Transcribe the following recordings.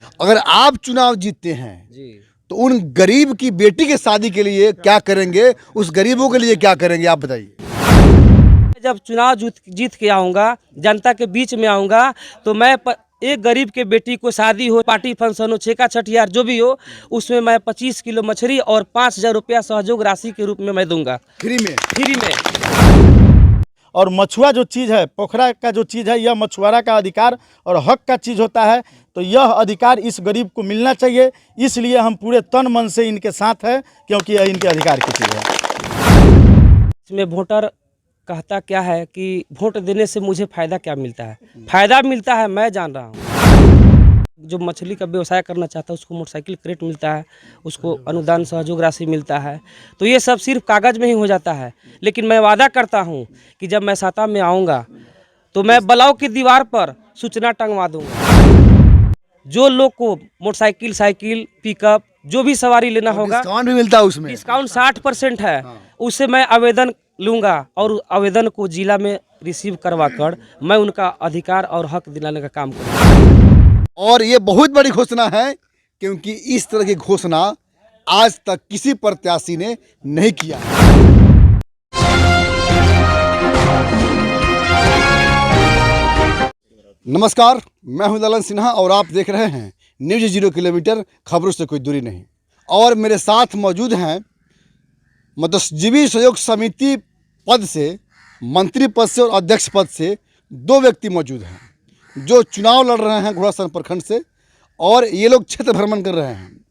अगर आप चुनाव जीतते हैं जी। तो उन गरीब की बेटी के शादी के लिए क्या करेंगे, उस गरीबों के लिए क्या करेंगे, आप बताइए। जब चुनाव जीत के आऊँगा, जनता के बीच में आऊँगा, तो एक गरीब के बेटी को शादी हो, पार्टी फंक्शन हो, छेका छठियार जो भी हो, उसमें मैं 25 किलो मछली और 5,000 रुपया सहयोग राशि के रूप में मैं दूंगा, फ्री में। फ्री में। और मछुआ जो चीज़ है, पोखरा का जो चीज़ है, यह मछुआरा का अधिकार और हक का चीज़ होता है। तो यह अधिकार इस गरीब को मिलना चाहिए, इसलिए हम पूरे तन मन से इनके साथ हैं, क्योंकि यह इनके अधिकार की चीज़ है। इसमें वोटर कहता क्या है कि वोट देने से मुझे फ़ायदा क्या मिलता है? फ़ायदा मिलता है, मैं जान रहा हूँ। जो मछली का व्यवसाय करना चाहता है उसको मोटरसाइकिल क्रेट मिलता है, उसको अनुदान सहयोग राशि मिलता है। तो ये सब सिर्फ कागज़ में ही हो जाता है, लेकिन मैं वादा करता हूँ कि जब मैं सत्ता में आऊँगा तो मैं ब्लॉक की दीवार पर सूचना टंगवा दूँगा। जो लोग को मोटरसाइकिल, साइकिल, पिकअप जो भी सवारी लेना होगा, डिस्काउंट भी मिलता है उसमें। डिस्काउंट 60% है। उससे मैं आवेदन लूँगा और आवेदन को जिला में रिसीव करवा कर मैं उनका अधिकार और हक दिलाने का काम करूँगा। और ये बहुत बड़ी घोषणा है, क्योंकि इस तरह की घोषणा आज तक किसी प्रत्याशी ने नहीं किया। नमस्कार, मैं हूं ललन सिन्हा और आप देख रहे हैं न्यूज़ 0 किलोमीटर, खबरों से कोई दूरी नहीं। और मेरे साथ मौजूद हैं मत्स्यजीवी सहयोग समिति पद से, मंत्री पद से और अध्यक्ष पद से दो व्यक्ति मौजूद हैं जो चुनाव लड़ रहे हैं घोड़ासहन प्रखंड से, और ये लोग क्षेत्र भ्रमण कर रहे हैं।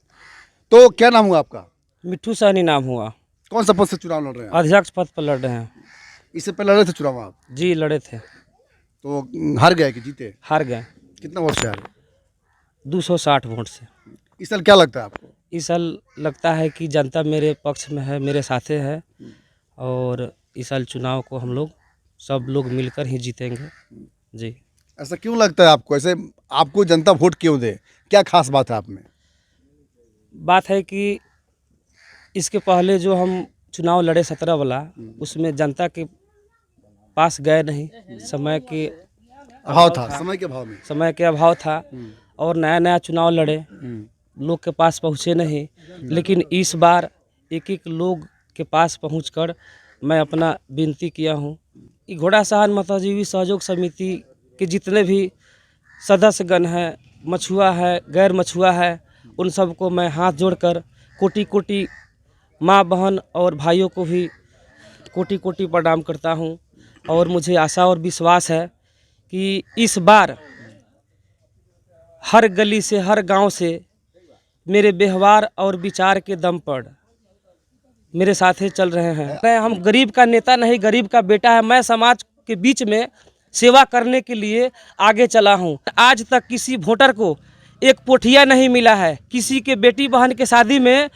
तो क्या नाम हुआ आपका? मिट्ठू सहनी नाम हुआ। कौन सा पद से चुनाव लड़ रहे हैं? अध्यक्ष पद पर लड़ रहे हैं। इससे पहले लड़े थे चुनाव आप? जी लड़े थे, तो हार गए कि जीते? हार गए कितना वोट से हारे? 260 वोट से। इस साल क्या लगता है आपको? इस साल लगता है कि जनता मेरे पक्ष में है, मेरे साथे है, और इस साल चुनाव को हम लोग सब लोग मिलकर ही जीतेंगे। जी। ऐसा क्यों लगता है आपको? ऐसे आपको जनता वोट क्यों दे? क्या खास बात है आप में? बात है कि इसके पहले जो हम चुनाव लड़े 17 वाला, उसमें जनता के पास गए नहीं, समय के अभाव था, समय के अभाव में। समय के अभाव था, और नया नया चुनाव लड़े, लोग के पास पहुँचे नहीं। लेकिन इस बार एक एक लोग के पास पहुंचकर मैं अपना विनती किया हूं। घोड़ासहन मत्स्यजीवी सहयोग समिति के जितने भी सदस्यगण हैं, मछुआ है, गैर मछुआ है, उन सबको मैं हाथ जोड़कर कोटि कोटि माँ बहन और भाइयों को भी कोटि कोटि प्रणाम करता हूं। और मुझे आशा और विश्वास है कि इस बार हर गली से, हर गांव से मेरे व्यवहार और विचार के दम पर मेरे साथ चल रहे हैं। हम गरीब का नेता नहीं, गरीब का बेटा है। मैं समाज के बीच में सेवा करने के लिए आगे चला हूं। आज तक किसी वोटर को एक पोठिया नहीं मिला है, किसी के बेटी बहन के शादी में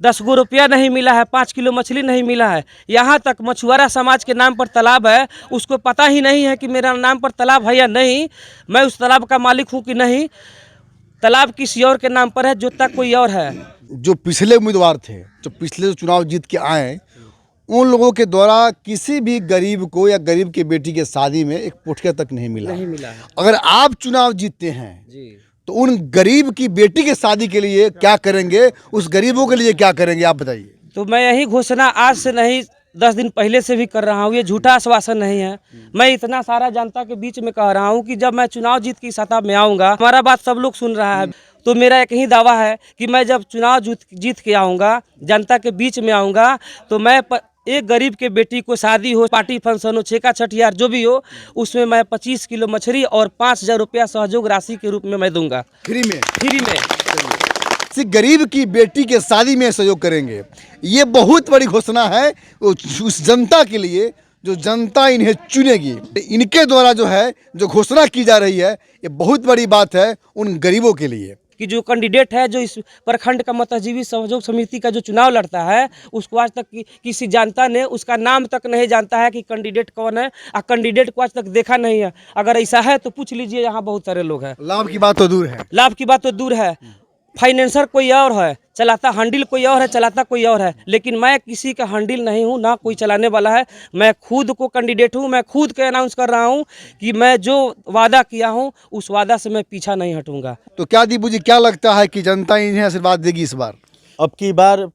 10 गो रुपया नहीं मिला है, 5 किलो मछली नहीं मिला है। यहाँ तक मछुआरा समाज के नाम पर तालाब है, उसको पता ही नहीं है कि मेरा नाम पर तालाब है या नहीं, मैं उस तालाब का मालिक हूँ कि नहीं, तालाब किसी और के नाम पर है, जोतता कोई और है। जो पिछले उम्मीदवार थे, जो पिछले चुनाव जीत के आए, उन लोगों के द्वारा किसी भी गरीब को या गरीब की बेटी के शादी में एक पोठिया तक नहीं मिला है। अगर आप चुनाव जीतते हैं जी, तो उन गरीब की बेटी के शादी के लिए क्या करेंगे, उस गरीबों के लिए क्या करेंगे, आप बताइए। तो मैं यही घोषणा आज से नहीं 10 दिन पहले से भी कर रहा हूँ। ये झूठा आश्वासन नहीं है। मैं इतना सारा जनता के बीच में कह रहा हूँ कि जब मैं चुनाव जीत की सत्ता में आऊँगा, हमारा बात सब लोग सुन रहा है, तो मेरा एक ही दावा है कि मैं जब चुनाव जीत के आऊँगा, जनता के बीच में आऊँगा, तो मैं एक गरीब के बेटी को शादी हो, पार्टी फंक्शन हो, छेका छठियार जो भी हो, उसमें मैं 25 किलो मछली और 5,000 रुपया सहयोग राशि के रूप में मैं दूंगा, फ्री में। फ्री में। सिर्फ गरीब की बेटी के शादी में सहयोग करेंगे। ये बहुत बड़ी घोषणा है उस जनता के लिए, जो जनता इन्हें चुनेगी। इनके द्वारा जो है, जो घोषणा की जा रही है, ये बहुत बड़ी बात है उन गरीबों के लिए कि जो कैंडिडेट है, जो इस प्रखंड का मत्स्यजीवी सहयोग समिति का जो चुनाव लड़ता है, उसको आज तक किसी जनता ने उसका नाम तक नहीं जानता है कि कैंडिडेट कौन है, और कैंडिडेट को आज तक देखा नहीं है। अगर ऐसा है तो पूछ लीजिए, यहाँ बहुत सारे लोग हैं। लाभ की बात तो दूर है, लाभ की बात तो दूर है, फाइनेंसर कोई और है, चलाता हैंडल कोई और है, चलाता कोई और है, लेकिन मैं किसी का हैंडल नहीं हूँ, ना कोई चलाने वाला है। मैं खुद को कैंडिडेट हूँ, मैं खुद के अनाउंस कर रहा हूँ कि मैं जो वादा किया हूँ उस वादा से मैं पीछा नहीं हटूंगा। तो क्या दीपू जी, क्या लगता है कि जनता इन्हें आशीर्वाद देगी इस बार? अब की बार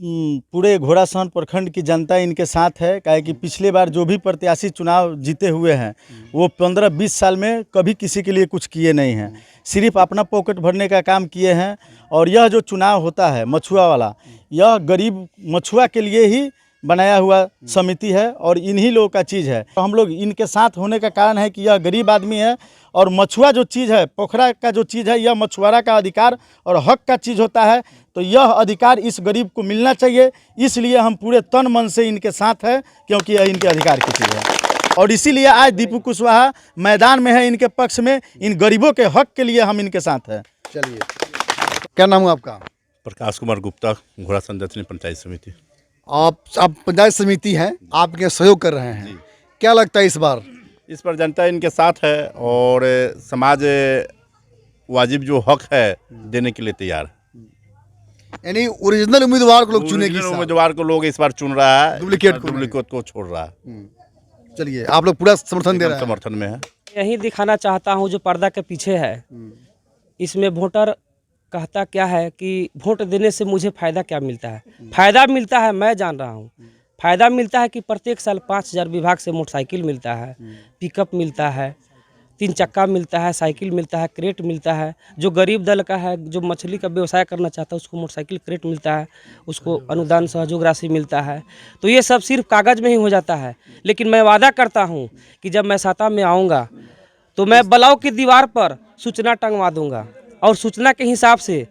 पूरे घोड़ासहन प्रखंड की जनता इनके साथ है। काहे कि पिछले बार जो भी प्रत्याशी चुनाव जीते हुए हैं वो 15-20 साल में कभी किसी के लिए कुछ किए नहीं हैं, सिर्फ अपना पॉकेट भरने का काम किए हैं। और यह जो चुनाव होता है मछुआ वाला, यह गरीब मछुआ के लिए ही बनाया हुआ समिति है और इन्हीं लोगों का चीज़ है। तो हम लोग इनके साथ होने का कारण है कि यह गरीब आदमी है और मछुआ जो चीज़ है, पोखरा का जो चीज़ है, यह मछुआरा का अधिकार और हक का चीज़ होता है। तो यह अधिकार इस गरीब को मिलना चाहिए, इसलिए हम पूरे तन मन से इनके साथ हैं, क्योंकि यह इनके अधिकार की चीज़ है। और इसीलिए आज दीपू कुशवाहा मैदान में है इनके पक्ष में, इन गरीबों के हक के लिए हम इनके साथ हैं। चलिए, क्या नाम है आपका? प्रकाश कुमार गुप्ता, घोड़ासहन दक्षिणी पंचायत समिति। आप पंचायत समिति हैं, आपके सहयोग कर रहे हैं, क्या लगता है इस बार? इस पर जनता इनके साथ है और समाज वाजिब जो हक है देने के लिए तैयार है। यानी ओरिजिनल उम्मीदवार को लोग चुनेगी। ओरिजिनल उम्मीदवार को लोग इस बार चुन रहा है, डुप्लीकेट को छोड़ रहा है। चलिए, आप लोग पूरा समर्थन दे रहे हैं? समर्थन में है। यही दिखाना चाहता हूँ जो पर्दा के पीछे है, इसमें वोटर कहता क्या है कि वोट देने से मुझे फ़ायदा क्या मिलता है। फ़ायदा मिलता है, मैं जान रहा हूँ। फ़ायदा मिलता है कि प्रत्येक साल 5,000 विभाग से मोटरसाइकिल मिलता है, पिकअप मिलता है, 3 चक्का मिलता है, साइकिल मिलता है, क्रेट मिलता है। जो गरीब दल का है, जो मछली का व्यवसाय करना चाहता है, उसको मोटरसाइकिल क्रेट मिलता है, उसको अनुदान सहयोग राशि मिलता है। तो ये सब सिर्फ कागज़ में ही हो जाता है। लेकिन मैं वादा करता हूँ कि जब मैं सत्ता में आऊँगा तो मैं ब्लॉक की दीवार पर सूचना टंगवा दूँगा और सूचना के हिसाब से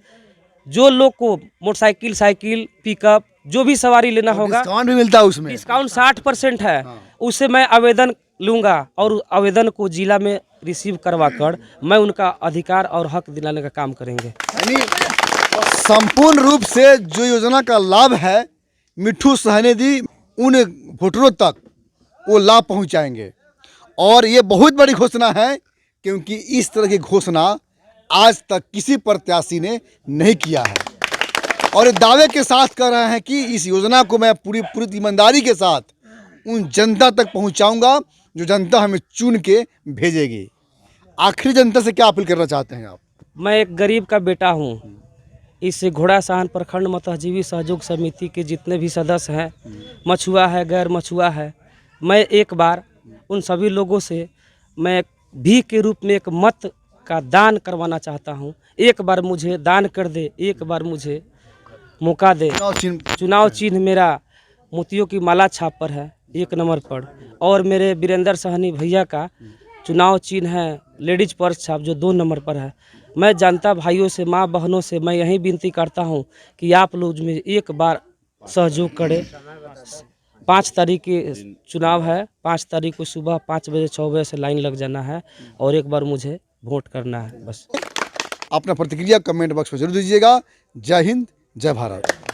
जो लोग को मोटरसाइकिल, साइकिल, पिकअप जो भी सवारी लेना होगा, डिस्काउंट भी मिलता है उसमें। डिस्काउंट 60% है। उससे मैं आवेदन लूँगा और आवेदन को जिला में रिसीव करवा कर मैं उनका अधिकार और हक दिलाने का काम करेंगे। यानी संपूर्ण रूप से जो योजना का लाभ है मिट्ठू सहने दी उन वोटरों तक वो लाभ पहुंचाएंगे। और ये बहुत बड़ी घोषणा है, क्योंकि इस तरह की घोषणा आज तक किसी प्रत्याशी ने नहीं किया है। और दावे के साथ कह रहे हैं कि इस योजना को मैं पूरी ईमानदारी के साथ उन जनता तक पहुंचाऊंगा जो जनता हमें चुन के भेजेगी। आखिरी जनता से क्या अपील करना चाहते हैं आप? मैं एक गरीब का बेटा हूँ। इस घोड़ासहन प्रखंड मतजीवी सहयोग समिति के जितने भी सदस्य हैं, मछुआ है, गैर मछुआ है, मैं एक बार उन सभी लोगों से मैं भीख के रूप में एक मत का दान करवाना चाहता हूँ। एक बार मुझे दान कर दे, एक बार मुझे मौका दे। चुनाव चिन्ह मेरा मोतियों की माला छाप पर है 1 नंबर पर, और मेरे वीरेंद्र सहनी भैया का चुनाव चिन्ह है लेडीज पर्स छाप जो 2 नंबर पर है। मैं जनता भाइयों से, माँ बहनों से मैं यही विनती करता हूँ कि आप लोग में एक बार सहयोग करें। 5 तारीख के चुनाव है, 5 तारीख को सुबह 5 बजे 6 बजे से लाइन लग जाना है और एक बार मुझे वोट करना है बस। अपना प्रतिक्रिया कमेंट बॉक्स में जरूर दीजिएगा। जय हिंद, जय भारत।